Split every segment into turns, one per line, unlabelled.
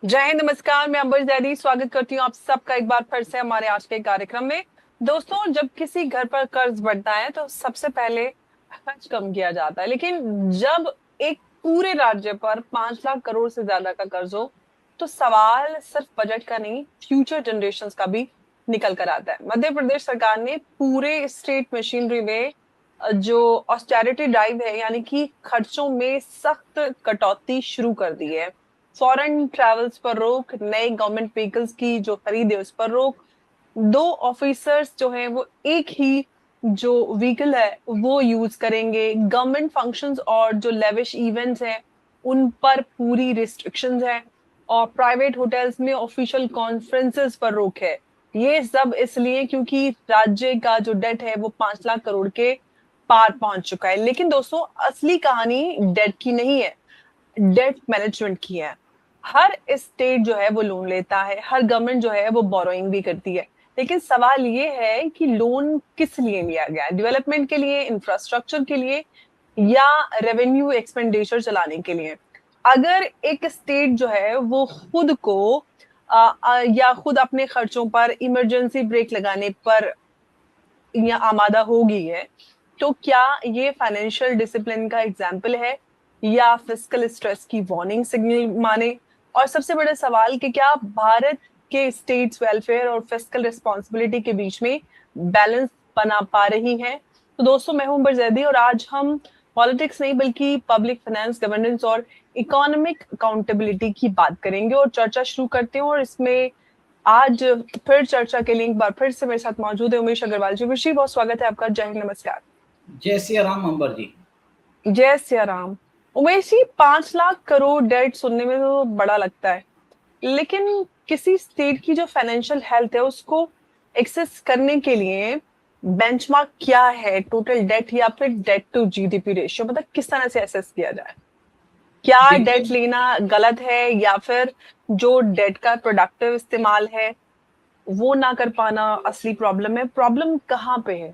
जय हिंद, नमस्कार। मैं अंबर जैदी स्वागत करती हूँ आप सबका एक बार फिर से हमारे आज के कार्यक्रम में। दोस्तों, जब किसी घर पर कर्ज बढ़ता है तो सबसे पहले खर्च कम किया जाता है, लेकिन जब एक पूरे राज्य पर 5 लाख करोड़ से ज्यादा का कर्ज हो तो सवाल सिर्फ बजट का नहीं, फ्यूचर जनरेशंस का भी निकल कर आता है। मध्य प्रदेश सरकार ने पूरे स्टेट मशीनरी में जो ऑस्टेरिटी ड्राइव है, यानी कि खर्चों में सख्त कटौती शुरू कर दी है। फॉरेन ट्रैवल्स पर रोक, नए गवर्नमेंट व्हीकल्स की जो खरीद है उस पर रोक, 2 ऑफिसर्स जो है वो एक ही जो व्हीकल है वो यूज करेंगे, गवर्नमेंट फंक्शंस और जो लेविश इवेंट्स हैं उन पर पूरी रिस्ट्रिक्शंस है, और प्राइवेट होटल्स में ऑफिशियल कॉन्फ्रेंसेस पर रोक है। ये सब इसलिए क्योंकि राज्य का जो डेट है वो 5 लाख करोड़ के पार पहुंच चुका है। लेकिन दोस्तों, असली कहानी डेट की नहीं है, डेट मैनेजमेंट की है। हर स्टेट जो है वो लोन लेता है, हर गवर्नमेंट जो है वो बोरोइंग भी करती है, लेकिन सवाल ये है कि लोन किस लिए लिया गया है? डेवलपमेंट के लिए, इंफ्रास्ट्रक्चर के लिए, या रेवेन्यू एक्सपेंडिचर चलाने के लिए? अगर एक स्टेट जो है वो खुद को या खुद अपने खर्चों पर इमरजेंसी ब्रेक लगाने पर या आमादा हो गई है, तो क्या ये फाइनेंशियल डिसिप्लिन का एग्जाम्पल है या फिस्कल स्ट्रेस की वार्निंग सिग्नल माने? और सबसे बड़ा सवाल कि क्या भारत के स्टेट्स वेलफेयर और फिस्कल रिस्पॉन्सिबिलिटी के बीच में बैलेंस बना पा रही है? तो दोस्तों, मैं हूं बरजैदी और आज हम पॉलिटिक्स नहीं बल्कि पब्लिक फाइनेंस, गवर्नेंस और इकोनॉमिक अकाउंटेबिलिटी की बात करेंगे और चर्चा शुरू करते हैं। और इसमें आज फिर चर्चा के लिए एक बार फिर से मेरे साथ मौजूद है उमेश अग्रवाल जी। उमेश जी, बहुत स्वागत है आपका। जय हिंद, नमस्कार।
जय सिया राम अंबर जी।
जय सिया राम। उमेश जी, 5 लाख करोड़ डेट सुनने में तो बड़ा लगता है, लेकिन किसी स्टेट की जो फाइनेंशियल हेल्थ है उसको एक्सेस करने के लिए बेंचमार्क क्या है? टोटल डेट या फिर डेट टू जीडीपी रेशियो, मतलब किस तरह से एसेस किया जाए? क्या डेट
देखिए
लेना गलत है, या फिर जो डेट का प्रोडक्टिव इस्तेमाल है वो ना कर पाना असली प्रॉब्लम है? प्रॉब्लम कहाँ पे है?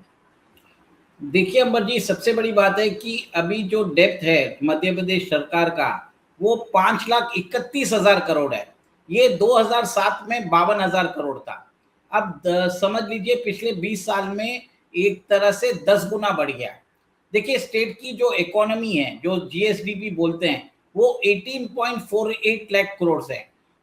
देखिए अंबर जी, सबसे बड़ी बात है कि अभी जो डेप्थ है मध्य प्रदेश सरकार का, वो 5,31,000 करोड़ है। ये 2007 में 52,000 करोड़ था। अब समझ लीजिए पिछले 20 साल में एक तरह से 10 गुना बढ़ गया। देखिए स्टेट की जो इकोनॉमी है, जो जीएसडीपी बोलते हैं, वो 18.48 लाख करोड़ है।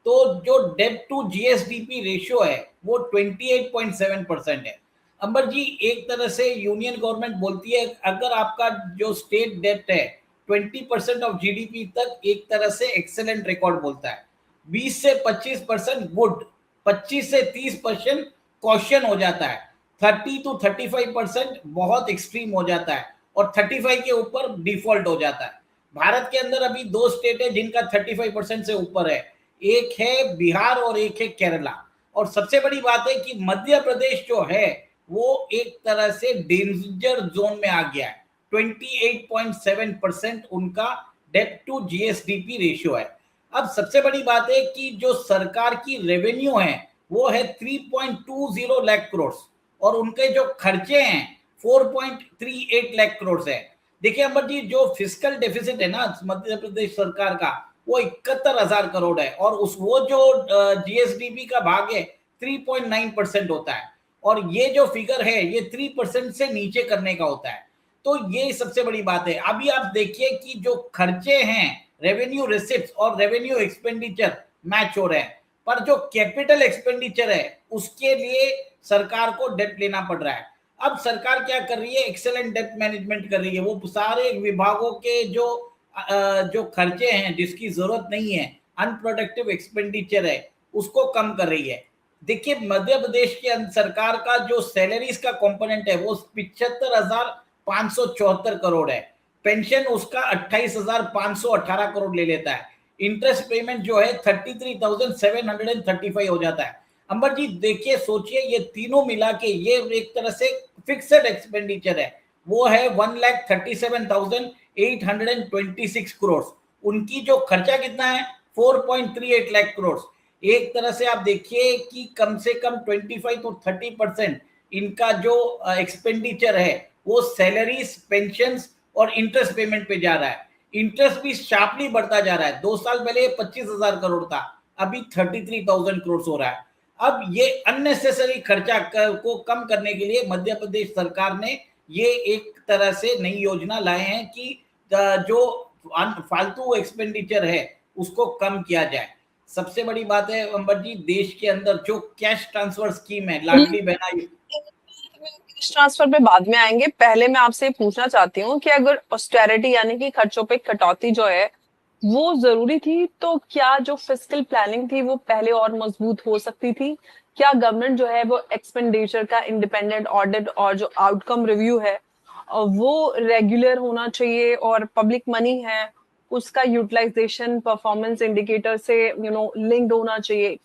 तो जो डेब्ट टू जीएसडीपी रेशियो है वो 28.7% है। अंबर जी, एक तरह से यूनियन गवर्नमेंट बोलती है अगर आपका जो स्टेट डेब्ट है 20% ऑफ जीडीपी तक, एक तरह से एक्सेलेंट रिकॉर्ड बोलता है। 20 से 25% गुड, 25 से 30% क्वेश्चन हो जाता है, 30 to 35% बहुत एक्सट्रीम हो जाता है, और 35 के ऊपर डिफॉल्ट हो जाता है। भारत के अंदर अभी दो स्टेट है जिनका 35% से ऊपर है, एक है बिहार और एक है केरला। और सबसे बड़ी बात है कि मध्य प्रदेश जो है वो एक तरह से डेंजर जोन में आ गया है। 28.7% उनका डेब्ट टू जीएसडीपी रेशियो है। अब सबसे बड़ी बात है कि जो सरकार की रेवेन्यू है वो है 3.20 लाख करोड़, और उनके जो खर्चे हैं 4.38 लाख करोड़ है। देखिए अमर जी, जो फिजिकल डेफिसिट है ना मध्य प्रदेश सरकार का, वो 71,000 करोड़ है, और उस वो जो जीएसडीपी का भाग है 3.9% होता है, और ये जो फिगर है ये 3% से नीचे करने का होता है। तो ये सबसे बड़ी बात है। अभी आप देखिए कि जो खर्चे हैं, रेवेन्यू रिसिप्ट और रेवेन्यू एक्सपेंडिचर मैच हो रहे हैं, पर जो कैपिटल एक्सपेंडिचर है उसके लिए सरकार को डेट लेना पड़ रहा है। अब सरकार क्या कर रही है? एक्सेलेंट डेट मैनेजमेंट कर रही है। वो सारे विभागों के जो खर्चे हैं जिसकी जरूरत नहीं है, अनप्रोडक्टिव एक्सपेंडिचर है, उसको कम कर रही है। देखिए मध्य प्रदेश के सरकार का जो सैलरीज का कंपोनेंट है वो 75,574 करोड़ है। पेंशन उसका 28,518 करोड़ ले लेता है। इंटरेस्ट पेमेंट जो है 33,735 हो जाता है। अंबर जी देखिए, सोचिए, ये तीनों मिला के ये एक तरह से फिक्स्ड एक्सपेंडिचर है, वो है 1,37,826 करोड़। उनकी जो खर्चा कितना है 4.38 लाख करोड़। एक तरह से आप देखिए कि कम से कम 25 to 30% इनका जो एक्सपेंडिचर है वो सैलरीज, पेंशन और इंटरेस्ट पेमेंट पे जा रहा है। इंटरेस्ट भी शार्पली बढ़ता जा रहा है। 2 साल पहले 25,000 करोड़ था, अभी 33,000 करोड़ हो रहा है। अब ये अननेसेसरी खर्चा को कम करने के लिए मध्य प्रदेश सरकार ने ये एक तरह से नई योजना लाए हैं कि जो फालतू एक्सपेंडिचर है उसको कम किया जाए। सबसे बड़ी बात है अंबर जी, देश के अंदर जो कैश ट्रांसफर स्कीम है लाडली बहना,
कैश ट्रांसफर पे बाद में आएंगे, पहले मैं आपसे पूछना चाहती हूँ कि अगर ऑस्टेरिटी यानी कि खर्चों पे कटौती जो है वो जरूरी थी, तो क्या जो फिस्कल प्लानिंग थी वो पहले और मजबूत हो सकती थी? क्या गवर्नमेंट जो है वो एक्सपेंडिचर का इंडिपेंडेंट ऑडिट और जो आउटकम रिव्यू है वो रेगुलर होना चाहिए, और पब्लिक मनी है उसका यूटिलाइजेशन परफॉर्मेंस इंडिकेटर से लिंक्ड होना चाहिए?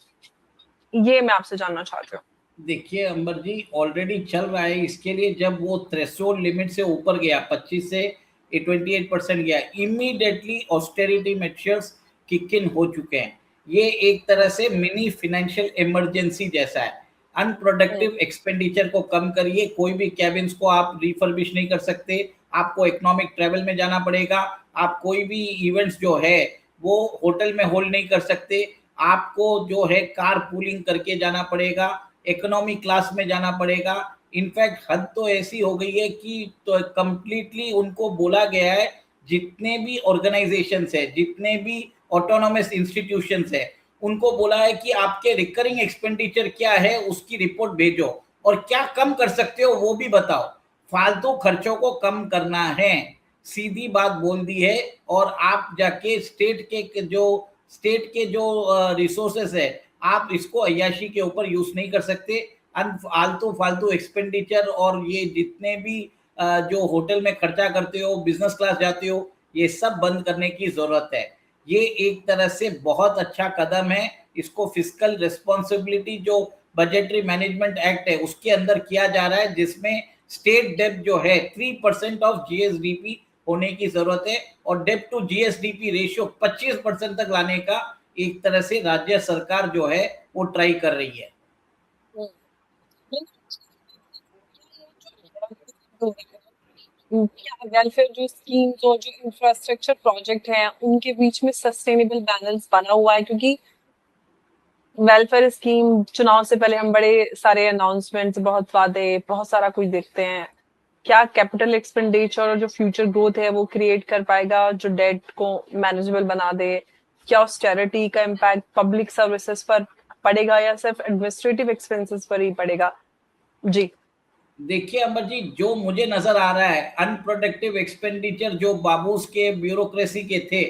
ये मैं आपसे जानना चाहती हूँ।
देखिए अंबर जी, ऑलरेडी चल रहा है। इसके लिए जब वो थ्रेशोल्ड लिमिट से ऊपर गया, 25 से 28% गया, immediately austerity measures kick in हो चुके हैं। ये एक तरह से मिनी फाइनेंशियल इमरजेंसी जैसा है। अनप्रोडक्टिव एक्सपेंडिचर को कम करिए। कोई भी कैबिन्स को आप रिफर्बिश नहीं कर सकते, आपको इकोनॉमिक ट्रेवल में जाना पड़ेगा। आप कोई भी इवेंट्स जो है वो होटल में होल्ड नहीं कर सकते, आपको जो है कार पूलिंग करके जाना पड़ेगा, इकोनॉमी क्लास में जाना पड़ेगा। इनफैक्ट हद तो ऐसी हो गई है कि तो कंप्लीटली उनको बोला गया है, जितने भी ऑर्गेनाइजेशंस है, जितने भी ऑटोनोमस इंस्टीट्यूशंस है, उनको बोला है कि आपके रिकरिंग एक्सपेंडिचर क्या है उसकी रिपोर्ट भेजो, और क्या कम कर सकते हो वो भी बताओ। फालतू खर्चों को कम करना है, सीधी बात बोल दी है। और आप जाके स्टेट के जो रिसोर्सेस है, आप इसको अय्याशी के ऊपर यूज नहीं कर सकते। फालतू फालतू एक्सपेंडिचर और ये जितने भी जो होटल में खर्चा करते हो, बिजनेस क्लास जाते हो, ये सब बंद करने की जरूरत है। ये एक तरह से बहुत अच्छा कदम है। इसको फिस्कल रिस्पॉन्सिबिलिटी जो बजटरी मैनेजमेंट एक्ट है उसके अंदर किया जा रहा है, जिसमें स्टेट डेब्ट जो है 3% ऑफ जीएसडीपी होने की जरूरत है, और डेब्ट टू जीएसडीपी रेशियो 25% तक लाने का एक तरह से राज्य सरकार जो है वो ट्राई कर रही है।
क्या वेलफेयर जो स्कीम्स और जो इंफ्रास्ट्रक्चर प्रोजेक्ट हैं उनके बीच में सस्टेनेबल बैलेंस बना हुआ है? क्योंकि वेलफेयर स्कीम चुनाव से पहले हम बड़े सारे अनाउंसमेंट्स, बहुत वादे, बहुत सारा कुछ देखते हैं। क्या कैपिटल एक्सपेंडिचर और जो फ्यूचर ग्रोथ है वो क्रिएट कर पाएगा जो डेट को मैनेजेबल बना दे? क्या ऑस्टेरिटी का इम्पैक्ट पब्लिक सर्विसेज पर पड़ेगा या सिर्फ एडमिनिस्ट्रेटिव एक्सपेंसेस पर ही पड़ेगा? जी
देखिए अमर जी, जो मुझे नजर आ रहा है, अनप्रोडक्टिव एक्सपेंडिचर जो बाबूस के ब्यूरोक्रेसी के थे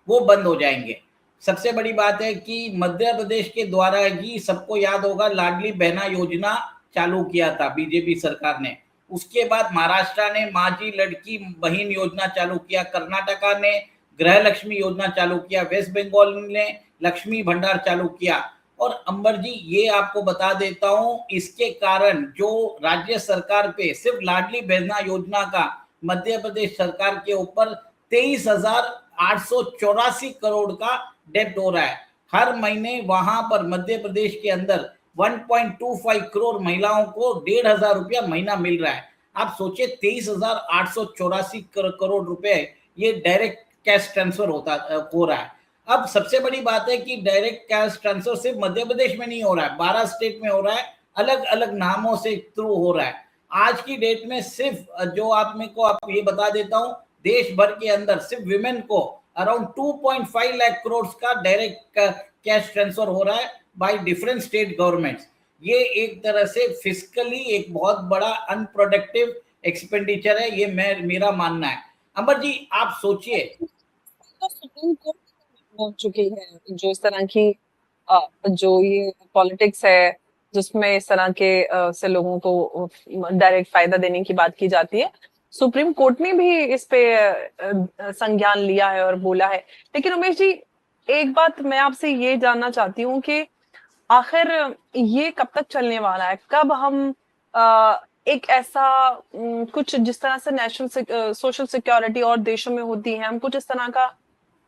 वो बंद हो जाएंगे। सबसे बड़ी बात है कि मध्य प्रदेश के द्वारा ही, सबको याद होगा, लाडली बहना योजना चालू किया था बीजेपी सरकार ने। उसके बाद महाराष्ट्र ने माझी लड़की बहन योजना चालू किया, कर्नाटका ने गृह लक्ष्मी योजना चालू किया, वेस्ट बंगाल ने लक्ष्मी भंडार चालू किया। और अंबर जी, ये आपको बता देता हूं, इसके कारण जो राज्य सरकार पे सिर्फ लाडली बहना योजना का मध्य प्रदेश सरकार के ऊपर 23,884 करोड़ का डेब्ट हो रहा है हर महीने। वहां पर मध्य प्रदेश के अंदर 1.25 करोड़ महिलाओं को 1,500 रुपया महीना मिल रहा है। आप सोचिए, 23,884 करोड़ रुपए ये डायरेक्ट कैश ट्रांसफर हो रहा है। अब सबसे बड़ी बात है कि डायरेक्ट कैश ट्रांसफर सिर्फ मध्य प्रदेश में नहीं हो रहा है, 12 स्टेट में हो रहा है, अलग अलग नामों से थ्रू हो रहा है। आज की डेट में सिर्फ जो आप मेरे को आप ये बता देता हूं, देश भर के अंदर सिर्फ विमेन को अराउंड 2.5 लाख करोड़ का डायरेक्ट कैश ट्रांसफर हो रहा है बाय डिफरेंट स्टेट गवर्नमेंट्स। ये एक तरह से फिजिकली एक बहुत बड़ा अनप्रोडक्टिव एक्सपेंडिचर है, ये मेरा मानना है। अमर जी, आप सोचिए,
तो सुप्रीम कोर्ट पहुंच चुकी है जो इस तरह की जो ये पॉलिटिक्स है जिसमें इस तरह के से लोगों को डायरेक्ट फायदा देने की बात की जाती है। सुप्रीम कोर्ट ने भी इस पे संज्ञान लिया है और बोला है। लेकिन उमेश जी, एक बात मैं आपसे ये जानना चाहती हूँ कि आखिर ये कब तक चलने वाला है? कब हम एक ऐसा कुछ जिस तरह से नेशनल सोशल सिक्योरिटी और देशों में होती है, हम कुछ इस तरह का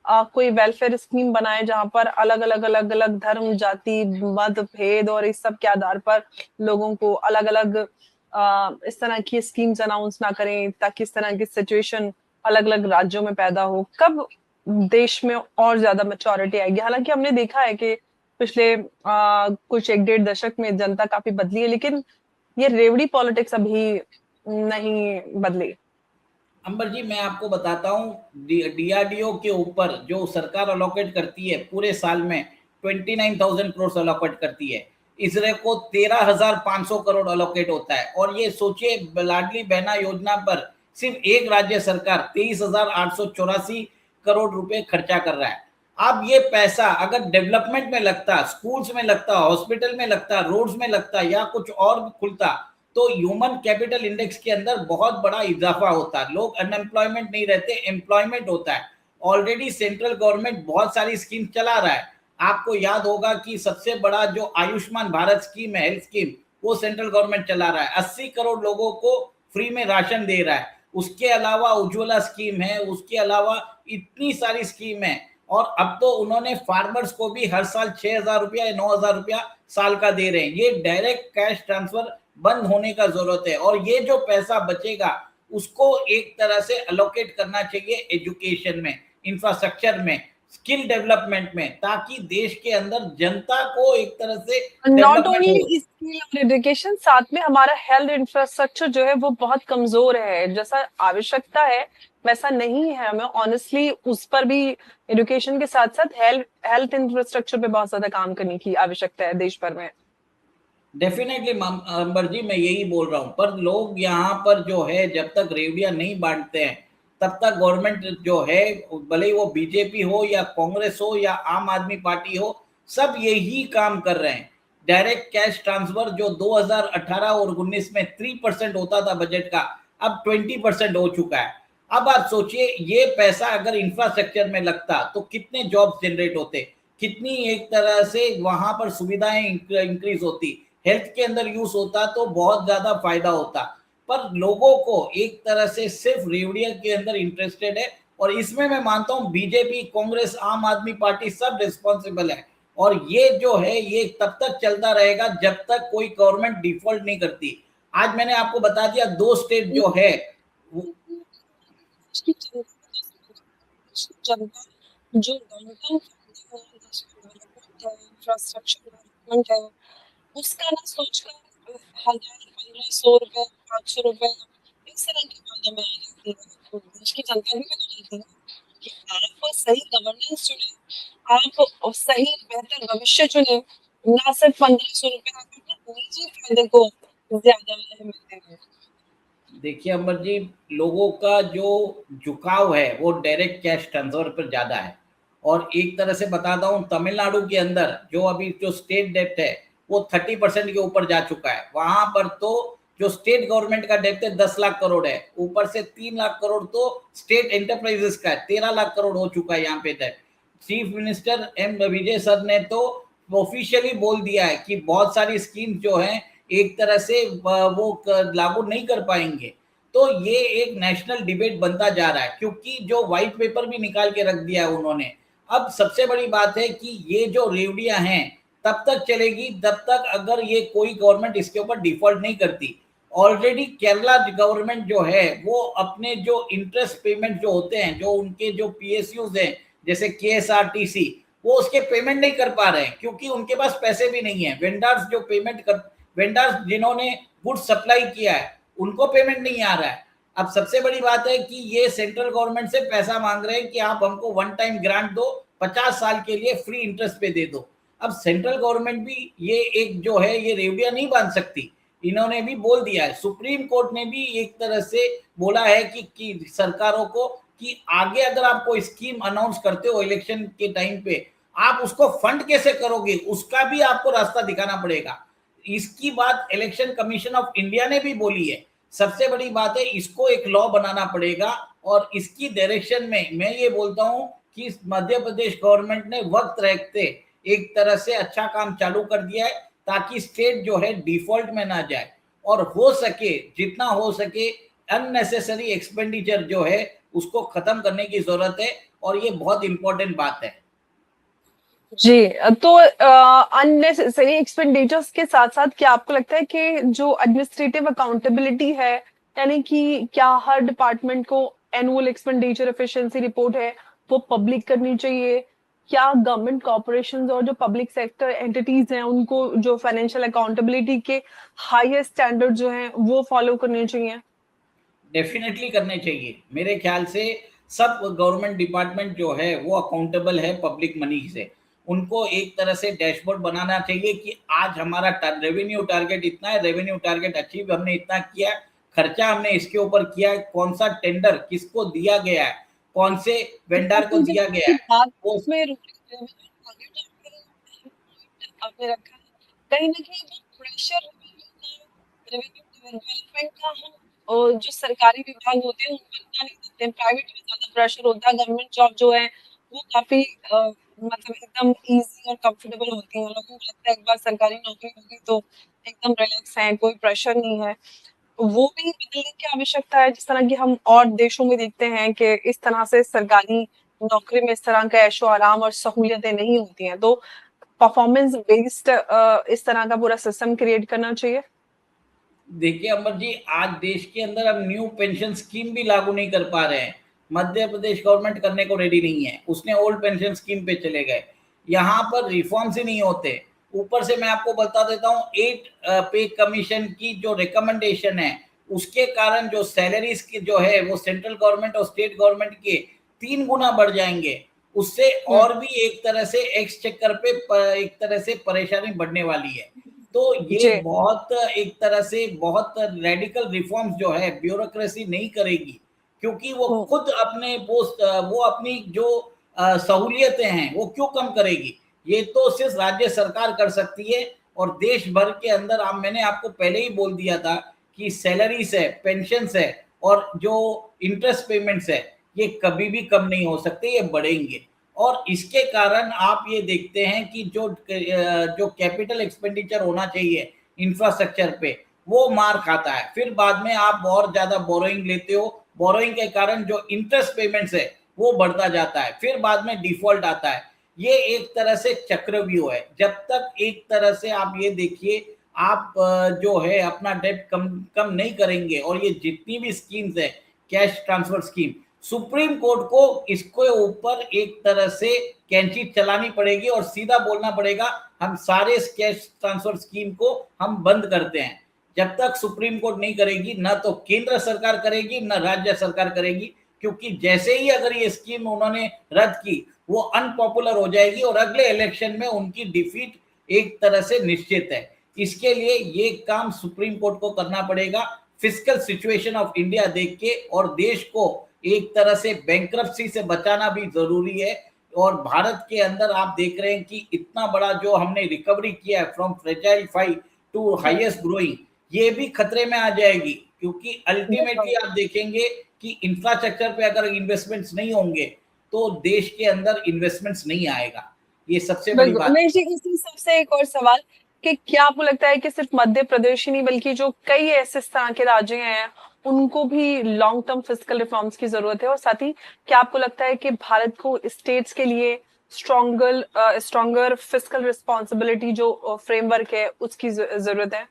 कोई वेलफेयर स्कीम बनाए जहां पर अलग अलग धर्म, जाति, मत भेद और इस सब के आधार पर लोगों को अलग अलग इस तरह की स्कीम्स अनाउंस ना करें, ताकि इस तरह की सिचुएशन अलग अलग राज्यों में पैदा हो? कब देश में और ज्यादा मैच्योरिटी आएगी? हालांकि हमने देखा है कि पिछले कुछ 1-1.5 दशक में जनता काफी बदली है, लेकिन ये रेवड़ी पॉलिटिक्स अभी नहीं बदली।
अंबर जी, मैं आपको बताता हूँ, डीआरडीओ के ऊपर जो सरकार अलोकेट करती है पूरे साल में 29,000 करोड़ अलोकेट करती है। इसरो को 13,500 करोड़ अलोकेट होता है। और ये सोचिए, लाडली बहना योजना पर सिर्फ एक राज्य सरकार 23,884 करोड़ रुपए खर्चा कर रहा है। अब ये पैसा अगर डेवलपमेंट में लगता, स्कूल्स में लगता, हॉस्पिटल में लगता, रोड्स में लगता या कुछ और भी खुलता, तो ह्यूमन कैपिटल इंडेक्स के अंदर बहुत बड़ा इजाफा होता है। लोग अनएम्प्लॉयमेंट नहीं रहते, एम्प्लॉयमेंट होता है। ऑलरेडी सेंट्रल गवर्नमेंट बहुत सारी स्कीम चला रहा है। आपको याद होगा कि सबसे बड़ा जो आयुष्मान भारत स्कीम है, हेल्थ स्कीम, वो सेंट्रल गवर्नमेंट चला रहा है। 80 करोड़ लोगों को फ्री में राशन दे रहा है। उसके अलावा उज्ज्वला स्कीम है, उसके अलावा इतनी सारी स्कीम है। और अब तो उन्होंने फार्मर्स को भी हर साल 6,000 रुपया या 9,000 रुपया साल का दे रहे हैं। ये डायरेक्ट कैश ट्रांसफर बंद होने का जरूरत है। और ये जो पैसा बचेगा उसको एक तरह से अलोकेट करना चाहिए एजुकेशन में, इंफ्रास्ट्रक्चर में, स्किल डेवलपमेंट में, ताकि देश के अंदर जनता को एक तरह से
नॉट
डेवलपमेंट हो।
ओनली स्किल और एजुकेशन, साथ में हमारा हेल्थ इंफ्रास्ट्रक्चर जो है वो बहुत कमजोर है। जैसा आवश्यकता है वैसा नहीं है। हमें ऑनेस्टली उस पर भी, एजुकेशन के साथ साथ हेल्थ इंफ्रास्ट्रक्चर पे बहुत ज्यादा काम करने की आवश्यकता है देश भर में।
डेफिनेटली अंबर जी, मैं यही बोल रहा हूँ। पर लोग यहाँ पर जो है, जब तक रेवड़ियां नहीं बांटते हैं तब तक गवर्नमेंट जो है, भले ही वो बीजेपी हो या कांग्रेस हो या आम आदमी पार्टी हो, सब यही काम कर रहे हैं। डायरेक्ट कैश ट्रांसफर जो 2018 और 19 में 3% होता था बजट का, अब 20% हो चुका है। अब आप सोचिए, ये पैसा अगर इंफ्रास्ट्रक्चर में लगता तो कितने जॉब्स जनरेट होते, कितनी एक तरह से वहां पर सुविधाएं इंक्रीज होती, हेल्थ के अंदर यूज होता, तो बहुत ज्यादा फायदा होता। पर लोगों को एक तरह से सिर्फ रेवड़िया के अंदर इंटरेस्टेड है। और इसमें मैं मानता हूं बीजेपी, कांग्रेस, आम आदमी पार्टी सब रिस्पॉन्सिबल है। और ये जो है, ये तब तक चलता रहेगा जब तक कोई गवर्नमेंट डिफॉल्ट नहीं करती। आज मैंने आपको बता दिया, 2 स्टेट जो है
जनता जो इंफ्रास्ट्रक्चर डेवलपमेंट है उसका ना सोचकर 1,000, 1,500 रुपए, 500 रुपए इस तरह के फायदे में आ जाती है। देश की जनता भी तो चाहती है कि आप सही गवर्नेंस चुने, आप सही बेहतर भविष्य चुने, ना सिर्फ 1,500 रुपए आप अपने निजी फायदे को ज्यादा अहमियत दें।
देखिए अमर जी, लोगों का जो झुकाव है वो डायरेक्ट कैश ट्रांसफर पर ज्यादा है। और एक तरह से बताता हूँ, तमिलनाडु के अंदर जो अभी जो स्टेट डेप्ट है वो 30% के ऊपर जा चुका है। वहां पर तो जो स्टेट गवर्नमेंट का डेप्ट है 10 लाख करोड़ है, ऊपर से 3 लाख करोड़ तो स्टेट एंटरप्राइजेस का है, 13 लाख करोड़ हो चुका है यहाँ पे तक। चीफ मिनिस्टर एम विजय सर ने तो ऑफिशियली बोल दिया है कि बहुत सारी स्कीम जो है एक तरह से वो लागू नहीं कर पाएंगे। तो ये एक नेशनल डिबेट बनता जा रहा है, क्योंकि जो व्हाइट पेपर भी निकाल के रख दिया है उन्होंने। अब सबसे बड़ी बात है कि ये जो रेवड़ियां हैं तब तक चलेगी जब तक अगर ये कोई गवर्नमेंट इसके ऊपर डिफॉल्ट नहीं करती। ऑलरेडी केरला गवर्नमेंट जो है वो अपने जो इंटरेस्ट पेमेंट जो होते हैं, जो उनके जो पीएसयूज हैं जैसे केएसआरटीसी, वो उसके पेमेंट नहीं कर पा रहे हैं क्योंकि उनके पास पैसे भी नहीं है। वेंडर्स जो पेमेंट कर, वेंडर्स जिन्होंने गुड सप्लाई किया है उनको पेमेंट नहीं आ रहा है। अब सबसे बड़ी बात है कि ये सेंट्रल गवर्नमेंट से पैसा मांग रहे हैं कि आप हमको वन टाइम ग्रांट दो, 50 साल के लिए फ्री इंटरेस्ट पे दे दो। अब सेंट्रल गवर्नमेंट भी ये एक जो है ये रेवड़िया नहीं बांध सकती। इन्होंने भी बोल दिया है, सुप्रीम कोर्ट ने भी एक तरह से बोला है कि सरकारों को कि आगे अगर आप कोई स्कीम अनाउंस करते हो इलेक्शन के टाइम पे, आप उसको फंड कैसे करोगे उसका भी आपको रास्ता दिखाना पड़ेगा। इसकी बात इलेक्शन कमीशन ऑफ इंडिया ने भी बोली है। सबसे बड़ी बात है, इसको एक लॉ बनाना पड़ेगा। और इसकी डायरेक्शन में मैं ये बोलता हूं कि मध्य प्रदेश गवर्नमेंट ने वक्त रखते एक तरह से अच्छा काम चालू कर दिया है, ताकि स्टेट जो है डिफॉल्ट में ना जाए। और हो सके जितना हो सके अननेसेसरी एक्सपेंडिचर जो है उसको खत्म करने की जरूरत है। और ये बहुत इंपॉर्टेंट बात है।
जी, तो अननेसेसरी एक्सपेंडिचर्स के साथ साथ क्या आपको लगता है कि जो एडमिनिस्ट्रेटिव अकाउंटेबिलिटी है, यानी कि क्या हर डिपार्टमेंट को एनुअल एक्सपेंडिचर एफिशिएंसी रिपोर्ट है वो पब्लिक करनी चाहिए, क्या गवर्नमेंट कॉर्पोरेशंस और जो पब्लिक सेक्टर एंटिटीज हैं उनको जो फाइनेंशियल अकाउंटेबिलिटी के हाईएस्ट स्टैंडर्ड जो हैं वो फॉलो करने चाहिए?
डेफिनेटली करने चाहिए मेरे ख्याल से। सब गवर्नमेंट डिपार्टमेंट जो है वो अकाउंटेबल है पब्लिक मनी से। उनको एक तरह से डैशबोर्ड बनाना चाहिए कि आज हमारा रेवेन्यू टारगेट इतना है, रेवेन्यू टारगेट अचीव हमने इतना किया है, खर्चा हमने इसके ऊपर किया है, कौन सा टेंडर किसको दिया गया है, कौन से वेंडर को
लेकिन जब
दिया गया
आपकी
है।
बात
वो
में रेवेन्यू टारगेट आपने रखा है, कहीं ना कहीं वो प्रेशर रेवेन्यू डेवलपमेंट का हम और जो सरकारी विभाग होते हैं उनको इतना नहीं देते हैं, प्राइवेट में ज्यादा प्रेशर होता है। गवर्नमेंट जॉब जो है वो काफी मतलब एकदम इजी और कंफर्टेबल होती है, लोगों को लगता है एक बार सरकारी नौकरी होगी तो एकदम रिलैक्स है, कोई प्रेशर नहीं है। वो भी बदलने की आवश्यकता है, जिस तरह की हम और देशों में देखते हैं कि इस तरह से सरकारी नौकरी में इस तरह का ऐशो आराम और सहूलियतें नहीं होती हैं, तो परफॉर्मेंस बेस्ड इस तरह का पूरा सिस्टम क्रिएट करना चाहिए।
देखिए अमर जी, आज देश के अंदर हम न्यू पेंशन स्कीम भी लागू नहीं कर पा रहे हैं। मध्य प्रदेश गवर्नमेंट करने को रेडी नहीं है, उसने ओल्ड पेंशन स्कीम पे चले गए। यहाँ पर रिफॉर्म्स ही नहीं होते। ऊपर से मैं आपको बता देता हूँ, 8 पे कमीशन की जो रिकमेंडेशन है, उसके कारण जो सैलरीज की जो है वो सेंट्रल गवर्नमेंट और स्टेट गवर्नमेंट के 3 गुना बढ़ जाएंगे। उससे और भी एक तरह से एक्सचेकर पे एक तरह से परेशानी बढ़ने वाली है। तो ये
जी।
बहुत एक तरह से बहुत रेडिकल रिफॉर्म्स जो है ब्यूरोक्रेसी नहीं करेगी, क्योंकि वो
हम्म।
खुद अपने वो अपनी जो सहूलियतें हैं वो क्यों कम करेगी। ये तो सिर्फ राज्य सरकार कर सकती है। और देश भर के अंदर आप, मैंने आपको पहले ही बोल दिया था कि सैलरीज है, पेंशन है और जो इंटरेस्ट पेमेंट्स है, ये कभी भी कम नहीं हो सकते, ये बढ़ेंगे। और इसके कारण आप ये देखते हैं कि जो कैपिटल एक्सपेंडिचर होना चाहिए इंफ्रास्ट्रक्चर पे, वो मार खाता है। फिर बाद में आप और ज्यादा बोरोइंग लेते हो, बोरोइंग के कारण जो इंटरेस्ट पेमेंट्स है वो बढ़ता जाता है, फिर बाद में डिफॉल्ट आता है। ये एक तरह से चक्रव्यूह है। जब तक एक तरह से आप ये देखिए, आप जो है अपना डेट कम कम नहीं करेंगे, और ये जितनी भी स्कीम्स है, cash transfer scheme, supreme court को इसके ऊपर एक तरह से कैंची चलानी पड़ेगी और सीधा बोलना पड़ेगा, हम सारे कैश ट्रांसफर स्कीम को हम बंद करते हैं। जब तक सुप्रीम कोर्ट नहीं करेगी, ना तो केंद्र सरकार करेगी ना राज्य सरकार करेगी, क्योंकि जैसे ही अगर ये स्कीम उन्होंने रद्द की, वो अनपॉपुलर हो जाएगी और अगले इलेक्शन में उनकी डिफीट एक तरह से निश्चित है। इसके लिए ये काम सुप्रीम कोर्ट को करना पड़ेगा, फिजिकल सिचुएशन ऑफ इंडिया देख के, और देश को एक तरह से बैंक्रप्सी से बचाना भी जरूरी है। और भारत के अंदर आप देख रहे हैं कि इतना बड़ा जो हमने रिकवरी किया है from fragile 5 to highest growing, ये भी खतरे में आ जाएगी, क्योंकि अल्टीमेटली आप देखेंगे कि इंफ्रास्ट्रक्चर पे अगर इन्वेस्टमेंट्स नहीं होंगे तो देश के अंदर इन्वेस्टमेंट्स नहीं आएगा। ये सबसे बड़ी
बिल्कुल
बात।
उमेश जी, इसी सबसे एक और सवाल कि क्या आपको लगता है कि सिर्फ मध्य प्रदेश ही नहीं बल्कि जो कई ऐसे इस तरह के राज्य हैं उनको भी लॉन्ग टर्म फिजिकल रिफॉर्म्स की जरूरत है, और साथ ही क्या आपको लगता है कि भारत को स्टेट्स के लिए स्ट्रॉन्गर फिजिकल रिस्पॉन्सिबिलिटी जो फ्रेमवर्क है उसकी जरूरत है?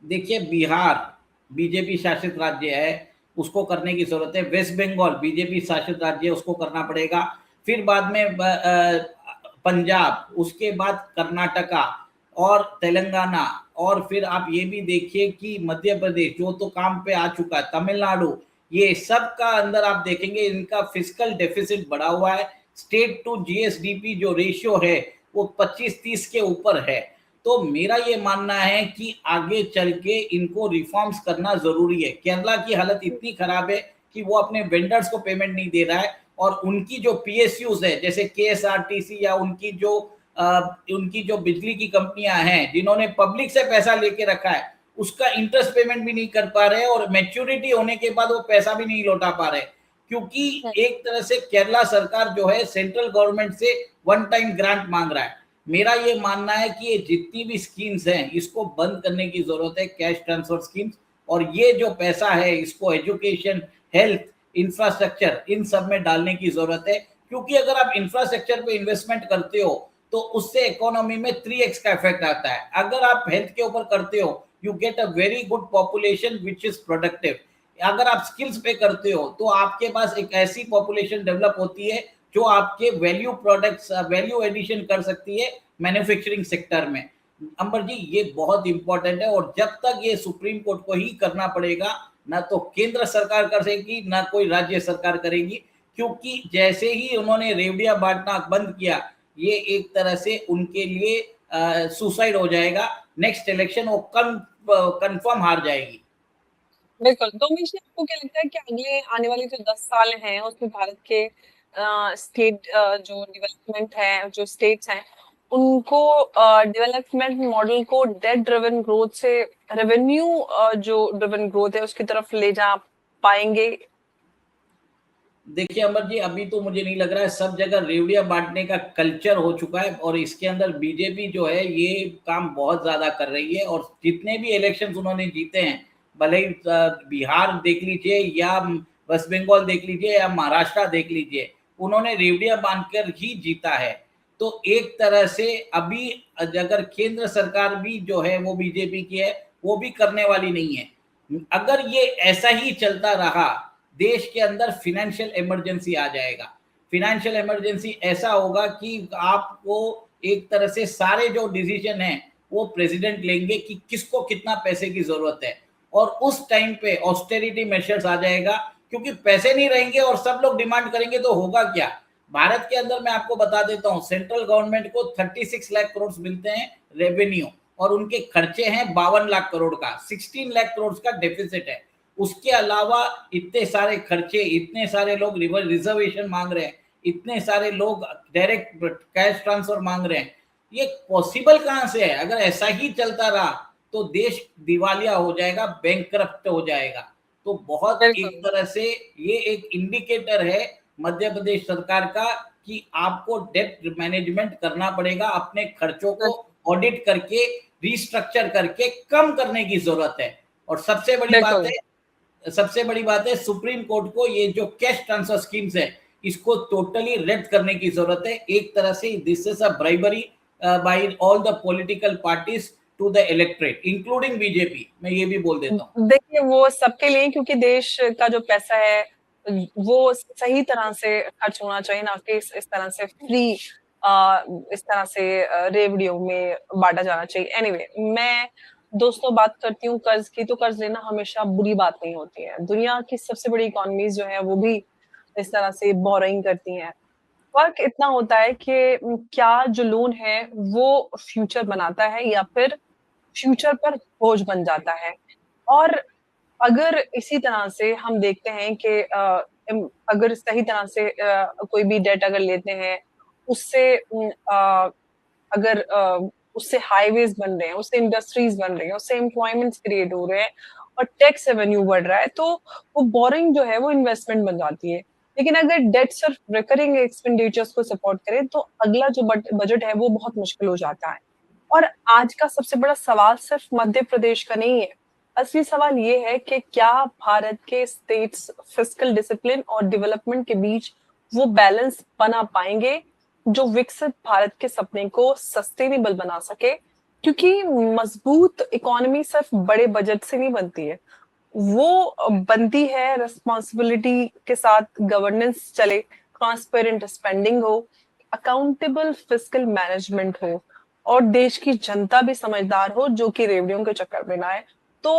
देखिए, बिहार बीजेपी शासित राज्य है, उसको करने की जरूरत है। वेस्ट बंगाल बीजेपी शासित राज्य है, उसको करना पड़ेगा। फिर बाद में पंजाब, उसके बाद कर्नाटका और तेलंगाना, और फिर आप ये भी देखिए कि मध्य प्रदेश जो तो काम पे आ चुका है, तमिलनाडु, ये सब का अंदर आप देखेंगे इनका फिजिकल डेफिसिट बढ़ा हुआ है। स्टेट टू जीएसडीपी जो रेशियो है वो 25-30 के ऊपर है। तो मेरा ये मानना है कि आगे चल के इनको रिफॉर्म्स करना जरूरी है। केरला की हालत इतनी खराब है कि वो अपने वेंडर्स को पेमेंट नहीं दे रहा है, और उनकी जो पीएसयूज है जैसे केएसआरटीसी या उनकी जो बिजली की कंपनियां हैं जिन्होंने पब्लिक से पैसा लेके रखा है, उसका इंटरेस्ट पेमेंट भी नहीं कर पा रहे हैं, और मैच्योरिटी होने के बाद वो पैसा भी नहीं लौटा पा रहे, क्योंकि एक तरह से केरला सरकार जो है सेंट्रल गवर्नमेंट से वन टाइम ग्रांट मांग रहा है। मेरा ये मानना है कि ये जितनी भी स्कीम्स हैं इसको बंद करने की जरूरत है, कैश ट्रांसफर स्कीम्स, और ये जो पैसा है इसको एजुकेशन, हेल्थ, इंफ्रास्ट्रक्चर, इन सब में डालने की जरूरत है। क्योंकि अगर आप इंफ्रास्ट्रक्चर पे इन्वेस्टमेंट करते हो तो उससे इकोनॉमी में 3x का इफेक्ट आता है। अगर आप हेल्थ के ऊपर करते हो, you get a very good population which is productive. अगर आप स्किल्स पे करते हो तो आपके पास एक ऐसी पॉपुलेशन डेवलप होती है जो आपके वैल्यू प्रोडक्ट्स, वैल्यू एडिशन कर सकती है मैन्युफैक्चरिंग सेक्टर में। अंबर जी, ये बहुत इंपॉर्टेंट है, और जब तक ये सुप्रीम कोर्ट को ही करना पड़ेगा, ना तो केंद्र सरकार करेगी ना कोई राज्य सरकार करेगी, क्योंकि जैसे ही उन्होंने रेवड़िया बांटना बंद किया, ये एक तरह से उनके लिए सुसाइड हो जाएगा। नेक्स्ट इलेक्शन वो कंफर्म हार जाएगी।
बिल्कुल। तो मुझे आपको क्या लगता है कि अगले आने वाले जो 10 साल हैं उसमें भारत के स्टेट जो डेवलपमेंट है, जो स्टेट्स हैं, उनको डेवलपमेंट मॉडल को डेट ड्रिवन ग्रोथ से रेवेन्यू जो ड्रिवन ग्रोथ है उसकी तरफ ले जा पाएंगे?
देखिए अमर जी, अभी तो मुझे नहीं लग रहा है। सब जगह रेवड़िया बांटने का कल्चर हो चुका है, और इसके अंदर बीजेपी जो है ये काम बहुत ज्यादा कर रही है। और जितने भी इलेक्शन उन्होंने जीते हैं, भले ही बिहार देख लीजिए या वेस्ट बंगाल देख लीजिए या महाराष्ट्र देख लीजिए, उन्होंने रेवड़िया बांधकर ही जीता है। तो एक तरह से अभी अगर केंद्र सरकार भी जो है वो बीजेपी की है, वो भी करने वाली नहीं है। अगर ये ऐसा ही चलता रहा, देश के अंदर फिनेंशियल इमरजेंसी आ जाएगा। फिनेंशियल इमरजेंसी ऐसा होगा कि आपको एक तरह से सारे जो डिसीजन है वो प्रेसिडेंट लेंगे कि किसको कितना पैसे की जरूरत है, और उस टाइम पे ऑस्टेरिटी मेजर्स आ जाएगा, क्योंकि पैसे नहीं रहेंगे और सब लोग डिमांड करेंगे तो होगा क्या। भारत के अंदर मैं आपको बता देता हूँ, सेंट्रल गवर्नमेंट को 36 लाख करोड़ मिलते हैं रेवेन्यू, और उनके खर्चे हैं 52 लाख करोड़ का, 16 लाख करोड़ का डेफिसिट है। उसके अलावा इतने सारे खर्चे, इतने सारे लोग रिजर्वेशन मांग रहे हैं, इतने सारे लोग डायरेक्ट कैश ट्रांसफर मांग रहे हैं, ये पॉसिबल कहां से है। अगर ऐसा ही चलता रहा तो देश दिवालिया हो जाएगा, बैंकक्रप्ट हो जाएगा। तो बहुत एक तरह से ये एक इंडिकेटर है मध्य प्रदेश सरकार का कि आपको डेट मैनेजमेंट करना पड़ेगा, अपने खर्चों को ऑडिट करके रिस्ट्रक्चर करके कम करने की जरूरत है। और सबसे बड़ी बात है सुप्रीम कोर्ट को ये जो कैश ट्रांसफर स्कीम्स है इसको टोटली रद्द करने की जरूरत है। एक तरह से this is a bribery by all the political parties to the electorate including BJP, मैं ये भी बोल देता हूँ।
देखिए, वो सबके लिए, क्योंकि देश का जो पैसा है वो सही तरह से खर्च होना चाहिए, ना कि इस तरह से फ्री इस तरह से रेवड़ियों में बांटा जाना चाहिए। एनीवे, मैं दोस्तों बात करती हूँ कर्ज की, तो कर्ज लेना हमेशा बुरी बात नहीं होती है। दुनिया की सबसे बड़ी इकोनॉमीज जो है वो भी इस तरह से बोरोइंग करती हैं। फर्क इतना होता है कि क्या जो लोन है वो फ्यूचर बनाता है या फिर फ्यूचर पर बोझ बन जाता है। और अगर इसी तरह से हम देखते हैं कि अगर सही तरह से कोई भी डेट अगर लेते हैं, उससे अगर उससे हाईवेज बन रहे हैं, उससे इंडस्ट्रीज बन रही हैं, उससे एम्प्लॉयमेंट्स क्रिएट हो रहे हैं और टैक्स रेवेन्यू बढ़ रहा है, तो वो बोरिंग जो है वो इन्वेस्टमेंट बन जाती है। लेकिन अगर डेट सिर्फ रिकरिंग एक्सपेंडिचर्स को सपोर्ट करे तो अगला जो बजट है वो बहुत मुश्किल हो जाता है। और आज का सबसे बड़ा सवाल सिर्फ मध्य प्रदेश का नहीं है। असली सवाल ये है कि क्या भारत के स्टेट्स फिस्कल डिसिप्लिन और डेवलपमेंट के बीच वो बैलेंस बना पाएंगे जो विकसित भारत के सपने को सस्टेनेबल बना सके। क्योंकि मजबूत इकोनॉमी सिर्फ बड़े बजट से नहीं बनती है, वो बनती है रिस्पॉन्सिबिलिटी के साथ, गवर्नेंस चले, ट्रांसपेरेंट स्पेंडिंग हो, अकाउंटेबल फिस्कल मैनेजमेंट हो, और देश की जनता भी समझदार हो जो कि रेवड़ियों के चक्कर में ना आए। तो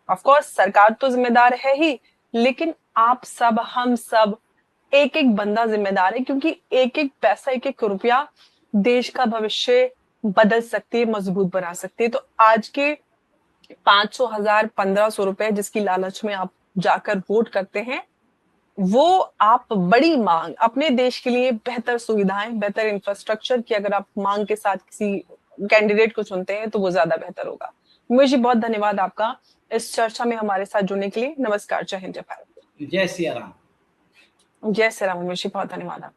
ऑफ कोर्स सरकार तो जिम्मेदार है ही, लेकिन आप सब, हम सब, एक एक बंदा जिम्मेदार है, क्योंकि एक एक पैसा, एक एक रुपया देश का भविष्य बदल सकती है, मजबूत बना सकती है। तो आज के 500, 1000, 1500 रुपए जिसकी लालच में आप जाकर वोट करते हैं, वो आप बड़ी मांग, अपने देश के लिए बेहतर सुविधाएं, बेहतर इंफ्रास्ट्रक्चर की अगर आप मांग के साथ किसी कैंडिडेट को चुनते हैं तो वो ज्यादा बेहतर होगा। मुझे बहुत धन्यवाद आपका इस चर्चा में हमारे साथ जुड़ने के लिए। नमस्कार, जय हिंद, जय भारत।
जय सिया राम।
जय श्री राम। मुझे बहुत धन्यवाद आपका।